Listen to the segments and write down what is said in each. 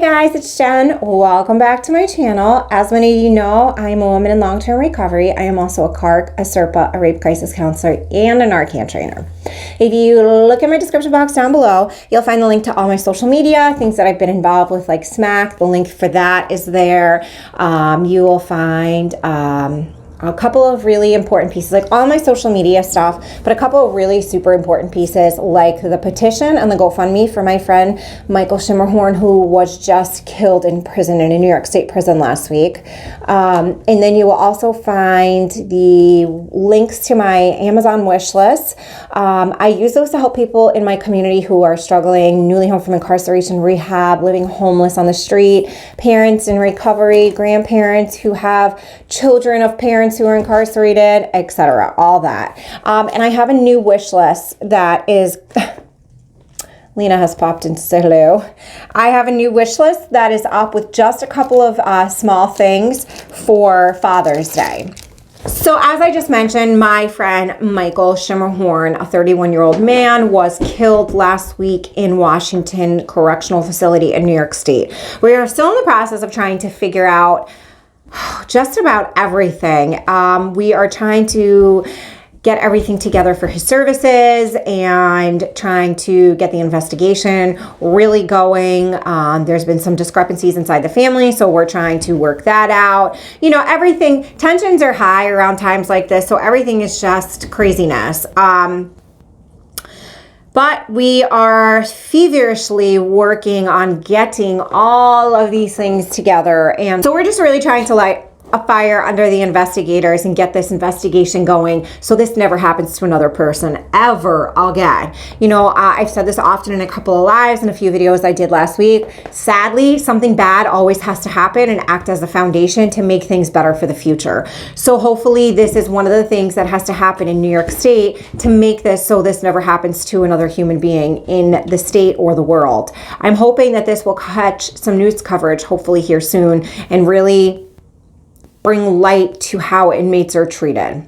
guys, it's Jen. Welcome back to my channel. As many of you know, I am a woman in long-term recovery. I am also a CARC, a SERPA, a rape crisis counselor, and a Narcan trainer. If you look in my description box down below, you'll find the link to all my social media, things that I've been involved with like SMAC. The link for that is there. You will find a couple of really important pieces, like all my social media stuff, but a couple of really super important pieces like the petition and the GoFundMe for my friend Michael Schermerhorn, who was just killed in prison, in a New York State prison last week. And then you will also find the links to my Amazon wish list. I use those to help people in my community who are struggling, newly home from incarceration, rehab, living homeless on the street, parents in recovery, grandparents who have children of parents who are incarcerated, etc. All that. And I have a new wish list that is... Lena has popped in, say hello. I have a new wish list that is up with just a couple of small things for Father's Day. So as I just mentioned, my friend Michael Schermerhorn, a 31-year-old man, was killed last week in Washington Correctional Facility in New York State. We are still in the process of trying to figure out just about everything. We are trying to get everything together for his services and trying to get the investigation really going. There's been some discrepancies inside the family, so we're trying to work that out. You know, everything, tensions are high around times like this, so everything is just craziness. But we are feverishly working on getting all of these things together. And so we're just really trying to light a fire under the investigators and get this investigation going so this never happens to another person ever again. You know, I've said this often in a couple of lives and a few videos I did last week. Sadly, something bad always has to happen and act as a foundation to make things better for the future. So hopefully this is one of the things that has to happen in New York State to make this so this never happens to another human being in the state or the world. I'm hoping that this will catch some news coverage hopefully here soon and really bring light to how inmates are treated.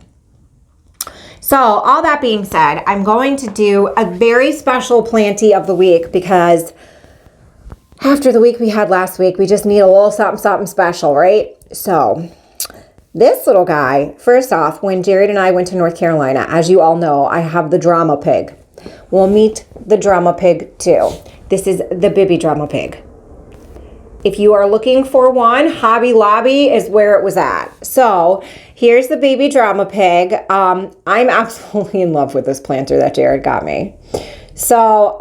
So all that being said, I'm going to do a very special plantee of the week because after the week we had last week, we just need a little something, something special, right? So this little guy, first off, when Jared and I went to North Carolina, as you all know, I have the drama pig. We'll meet the drama pig too. This is the Bibby drama pig. If you are looking for one, Hobby Lobby is where it was at. So here's the baby drama pig. I'm absolutely in love with this planter that Jared got me. So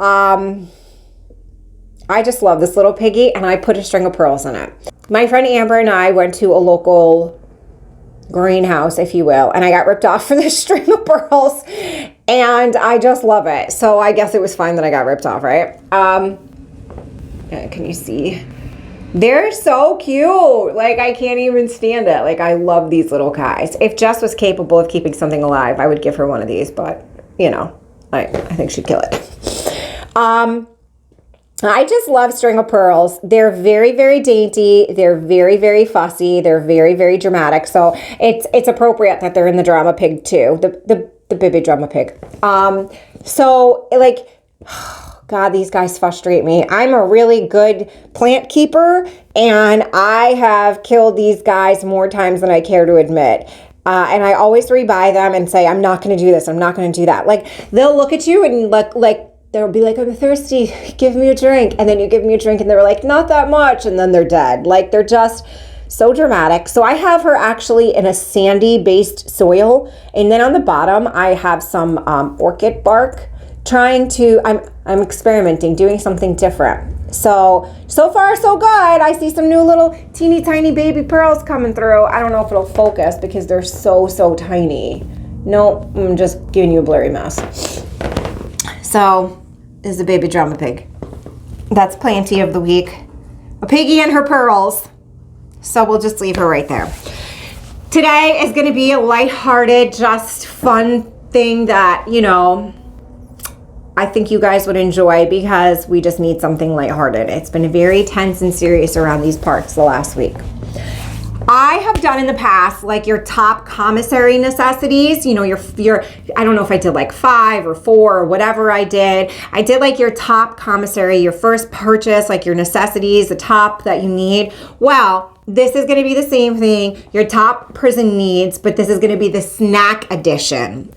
I just love this little piggy, and I put a string of pearls in it. My friend Amber and I went to a local greenhouse, if you will, and I got ripped off for this string of pearls, and I just love it. So I guess it was fine that I got ripped off, right? Can you see? They're so cute. Like, I can't even stand it. Like, I love these little guys. If Jess was capable of keeping something alive, I would give her one of these, but, you know, I think she'd kill it. I just love string of pearls. They're very, very dainty. They're very, very fussy. They're very, very dramatic. So it's appropriate that they're in the drama pig too. The Bibby drama pig. So like, God, these guys frustrate me. I'm a really good plant keeper, and I have killed these guys more times than I care to admit. And I always rebuy them and say, I'm not going to do this. I'm not going to do that. Like, they'll look at you and like they'll be like, I'm thirsty. Give me a drink. And then you give me a drink and they're like, not that much. And then they're dead. Like, they're just so dramatic. So I have her actually in a sandy based soil. And then on the bottom, I have some orchid bark. I'm experimenting, doing something different. So far so good. I see some new little teeny tiny baby pearls coming through. I don't know if it'll focus because they're so tiny. Nope, I'm just giving you a blurry mess. So this is a baby drama pig. That's plantee of the week. A piggy and her pearls. So we'll just leave her right there. Today is going to be a lighthearted, just fun thing that, you know, I think you guys would enjoy because we just need something lighthearted. It's been very tense and serious around these parts the last week. I have done in the past, like your top commissary necessities, you know, your, I don't know if I did like 5 or 4 or whatever I did. I did like your top commissary, your first purchase, like your necessities, the top that you need. Well, this is going to be the same thing, your top prison needs, but this is going to be the snack edition,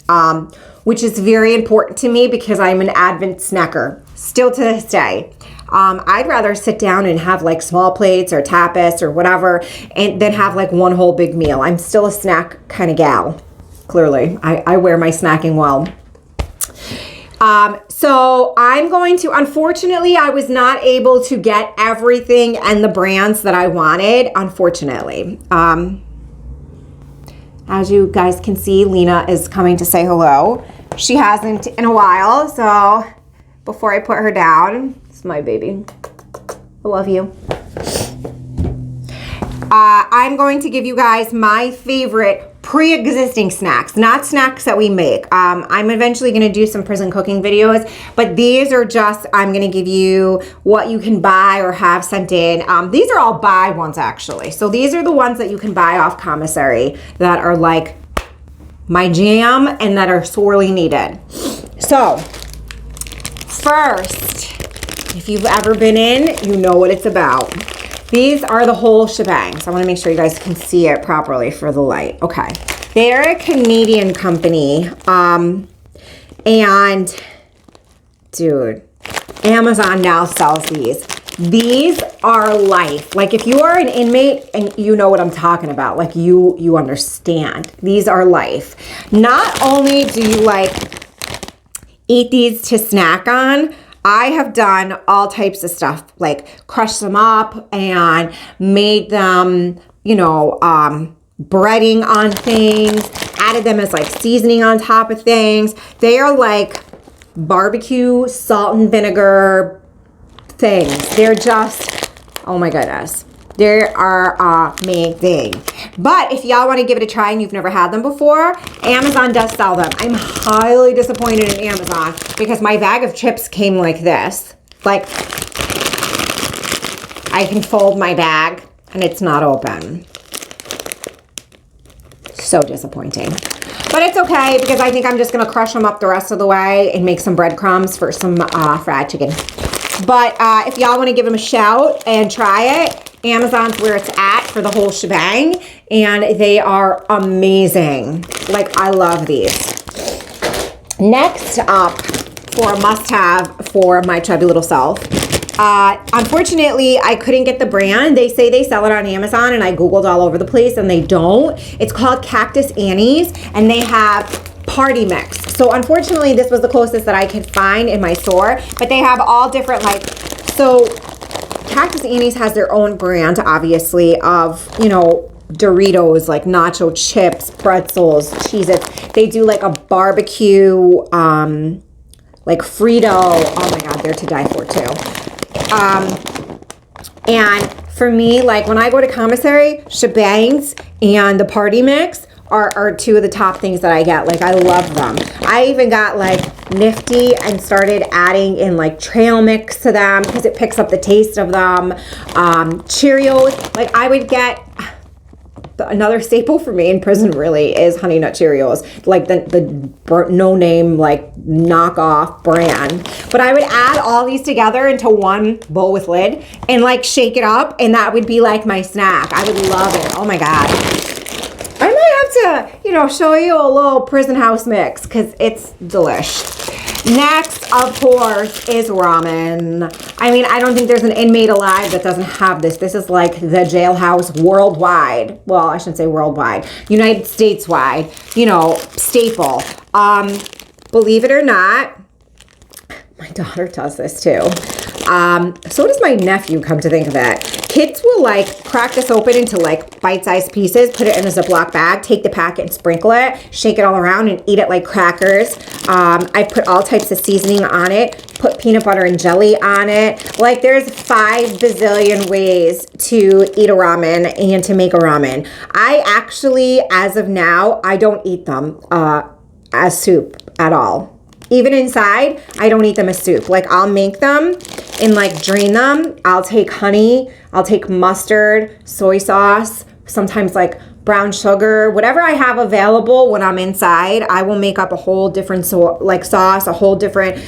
which is very important to me because I'm an avid snacker, still to this day. I'd rather sit down and have like small plates or tapas or whatever and then have like one whole big meal. I'm still a snack kind of gal, clearly. I wear my snacking well. So I'm going to, unfortunately, I was not able to get everything and the brands that I wanted, unfortunately. As you guys can see, Lena is coming to say hello. She hasn't in a while, so before I put her down, it's my baby. I love you. I'm going to give you guys my favorite pre-existing snacks, not snacks that we make. I'm eventually going to do some prison cooking videos, but these are just, I'm going to give you what you can buy or have sent in. These are all buy ones actually. So these are the ones that you can buy off commissary that are like my jam and that are sorely needed. So first, if you've ever been in, you know what it's about. These are the whole shebang. So I want to make sure you guys can see it properly for the light. Okay. They're a Canadian company. And dude, Amazon now sells these. These are life. Like if you are an inmate and you know what I'm talking about, like you understand. These are life. Not only do you like eat these to snack on, I have done all types of stuff, like crushed them up and made them, you know, breading on things, added them as like seasoning on top of things. They are like barbecue, salt and vinegar things. They're just, oh my goodness. They are amazing. But if y'all want to give it a try and you've never had them before, Amazon does sell them. I'm highly disappointed in Amazon because my bag of chips came like this. Like, I can fold my bag and it's not open. So disappointing. But it's okay because I think I'm just going to crush them up the rest of the way and make some breadcrumbs for some fried chicken. But if y'all want to give them a shout and try it, Amazon's where it's at for the whole shebang, and they are amazing. Like, I love these. Next up, for a must-have for my chubby little self, unfortunately, I couldn't get the brand. They say they sell it on Amazon, and I Googled all over the place, and they don't. It's called Cactus Annie's, and they have party mix. So unfortunately, this was the closest that I could find in my store, but they have all different, like, so Cactus Annie's has their own brand, obviously, of, you know, Doritos, like nacho chips, pretzels, Cheez-Its. They do like a barbecue, like Frito. Oh my God, they're to die for too. And for me, like when I go to commissary, shebangs and the party mix are two of the top things that I get. Like, I love them. I even got like Nifty and started adding in like trail mix to them because it picks up the taste of them. Cheerios, like I would get, another staple for me in prison really is Honey Nut Cheerios, like the no name, like knockoff brand. But I would add all these together into one bowl with lid and like shake it up, and that would be like my snack. I would love it. Oh my God. I might have to, you know, show you a little prison house mix because it's delish. Next, of course, is ramen. I mean, I don't think there's an inmate alive that doesn't have this. This is like the jailhouse worldwide. Well, I shouldn't say worldwide. United States wide, you know, staple. Believe it or not, my daughter does this too. So does my nephew, come to think of it. Kids will like crack this open into like bite-sized pieces, put it in a Ziploc bag, take the packet and sprinkle it, shake it all around and eat it like crackers. I put all types of seasoning on it, put peanut butter and jelly on it. Like there's 5 bazillion ways to eat a ramen and to make a ramen. I actually, as of now, I don't eat them as soup at all. Even inside, I don't eat them as soup. Like I'll make them and like drain them. I'll take honey, I'll take mustard, soy sauce, sometimes like brown sugar, whatever I have available when I'm inside, I will make up a whole different sauce, a whole different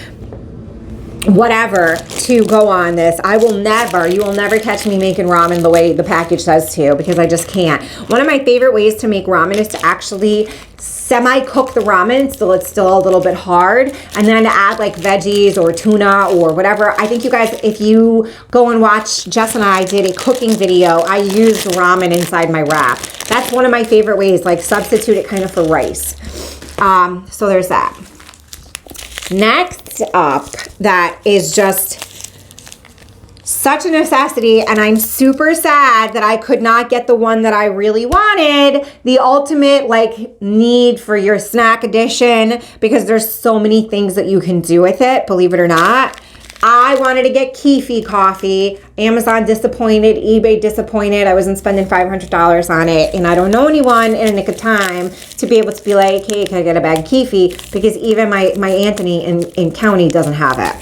whatever to go on this. You will never catch me making ramen the way the package says to, because I just can't. One of my favorite ways to make ramen is to actually semi-cook the ramen so it's still a little bit hard, and then to add like veggies or tuna or whatever. I think you guys, if you go and watch, Jess and I did a cooking video, I used ramen inside my wrap. That's one of my favorite ways, like substitute it kind of for rice. So there's that. Next up, that is just such a necessity, and I'm super sad that I could not get the one that I really wanted, the ultimate like need for your snack edition, because there's so many things that you can do with it, believe it or not. I wanted to get Keefe coffee. Amazon disappointed, eBay disappointed. I wasn't spending $500 on it, and I don't know anyone in a nick of time to be able to be like, hey, can I get a bag of Keefe? Because even my Anthony in county doesn't have it.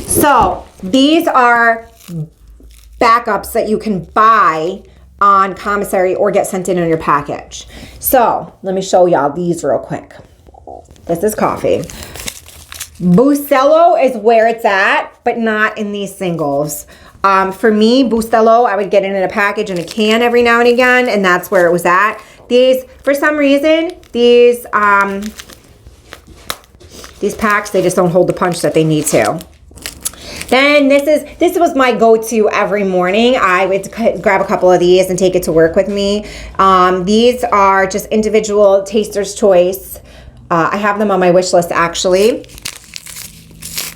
So these are backups that you can buy on commissary or get sent in on your package. So let me show y'all these real quick. This is coffee. Bustelo is where it's at, but not in these singles. For me, Bustelo, I would get it in a package in a can every now and again, and that's where it was at. These, for some reason, these packs, they just don't hold the punch that they need to. Then this was my go-to every morning. I would grab a couple of these and take it to work with me. These are just individual Taster's Choice. I have them on my wish list, actually.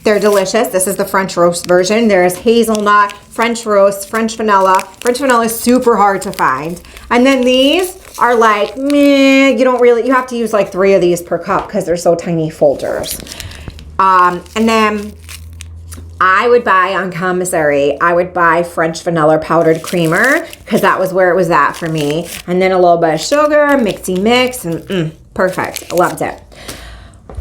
They're delicious. This is the French roast version. There's hazelnut, French roast, French vanilla. French vanilla is super hard to find. And then these are like, meh, you have to use like 3 of these per cup because they're so tiny folders. And then I would buy on commissary, I would buy French vanilla powdered creamer because that was where it was at for me. And then a little bit of sugar, mixy mix, and perfect. I loved it.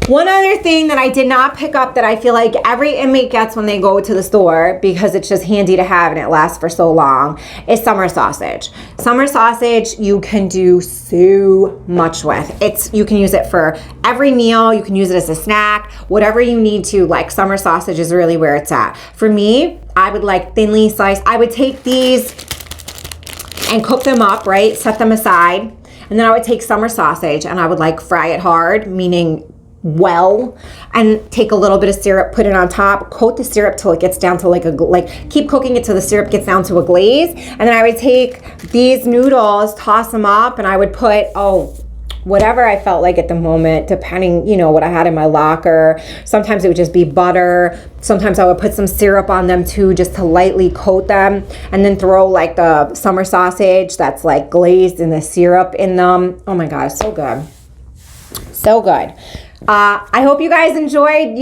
One other thing that I did not pick up that I feel like every inmate gets when they go to the store, because it's just handy to have and it lasts for so long, is summer sausage. Summer sausage you can do so much with. You can use it for every meal. You can use it as a snack, whatever you need to. Like, summer sausage is really where it's at. For me, I would like thinly sliced. I would take these and cook them up, right? Set them aside. And then I would take summer sausage and I would like fry it hard, meaning well, and take a little bit of syrup, put it on top, coat the syrup till it gets down to keep cooking it till the syrup gets down to a glaze. And then I would take these noodles, toss them up, and I would put, whatever I felt like at the moment, depending, what I had in my locker. Sometimes it would just be butter. Sometimes I would put some syrup on them too, just to lightly coat them, and then throw like the summer sausage that's like glazed in the syrup in them. Oh my God, so good. So good. I hope you guys enjoyed,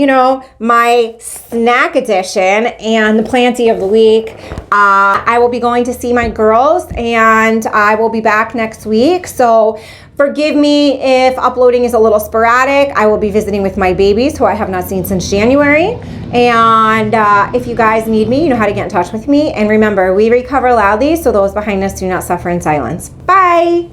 my snack edition and the Planty of the week. I will be going to see my girls, and I will be back next week. So forgive me if uploading is a little sporadic. I will be visiting with my babies, who I have not seen since January. And if you guys need me, you know how to get in touch with me. And remember, we recover loudly, so those behind us do not suffer in silence. Bye.